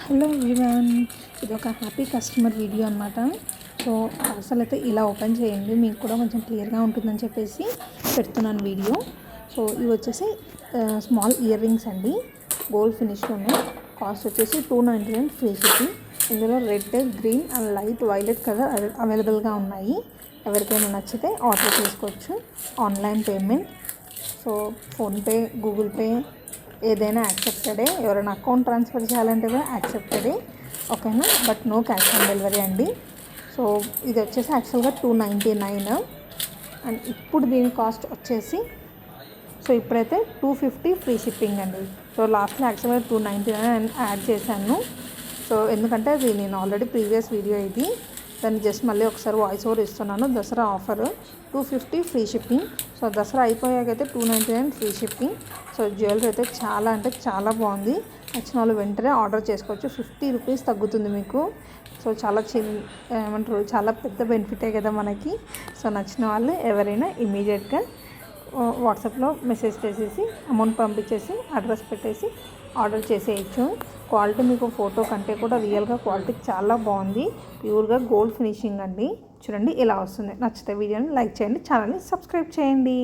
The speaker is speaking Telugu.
హలో ఎవ్రీవన్, ఇది ఒక హ్యాపీ కస్టమర్ వీడియో అనమాట. సో పార్సల్ అయితే ఇలా ఓపెన్ చేయండి, మీకు కూడా కొంచెం క్లియర్గా ఉంటుందని చెప్పేసి పెడుతున్నాను వీడియో. సో ఇవి వచ్చేసి స్మాల్ ఇయర్ రింగ్స్ అండి, గోల్డ్ ఫినిష్లో ఉన్నాయి. కాస్ట్ వచ్చేసి 299 ఫ్రీ షిప్పింగ్. ఇందులో red, green and light violet colour అవైలబుల్గా ఉన్నాయి. ఎవరికైనా నచ్చితే ఆర్డర్ చేసుకోవచ్చు. Online payment, so PhonePe, Google Pay ఏదైనా యాక్సెప్టెడే. ఎవరైనా అకౌంట్ ట్రాన్స్ఫర్ చేయాలంటే కూడా యాక్సెప్టెడే, ఓకేనా. But no cash on delivery అండి. సో ఇది వచ్చేసి యాక్చువల్గా 299 అండ్ ఇప్పుడు దీని కాస్ట్ వచ్చేసి, సో ఇప్పుడైతే 250 ఫ్రీ షిప్పింగ్ అండి. సో లాస్ట్లో యాక్చువల్గా 299 యాడ్ చేశాను. సో ఎందుకంటే అది నేను ఆల్రెడీ ప్రీవియస్ వీడియో ఇది, దాన్ని జస్ట్ మళ్ళీ ఒకసారి వాయిస్ ఓవర్ ఇస్తున్నాను. Dussehra offer 250 free shipping. So Dussehra అయిపోయాకైతే 299 ఫ్రీ షిప్పింగ్. సో జ్యువెలరీ అయితే చాలా అంటే చాలా బాగుంది. నచ్చిన వాళ్ళు వెంటనే ఆర్డర్ చేసుకోవచ్చు. 50 రూపీస్ తగ్గుతుంది మీకు. సో చాలా ఏమంటారు, చాలా పెద్ద బెనిఫిటే కదా మనకి. సో నచ్చిన వాళ్ళు ఎవరైనా ఇమీడియట్గా వాట్సాప్లో మెసేజ్ చేసేసి అమౌంట్ పంపించేసి అడ్రస్ పెట్టేసి ఆర్డర్ చేసేయచ్చు. క్వాలిటీ మీకు ఫోటో కంటే కూడా రియల్గా క్వాలిటీ చాలా బాగుంది. ప్యూర్గా గోల్డ్ ఫినిషింగ్ అండి. చూడండి ఇలా వస్తుంది. నచ్చితే వీడియోని లైక్ చేయండి, ఛానల్ని సబ్స్క్రైబ్ చేయండి.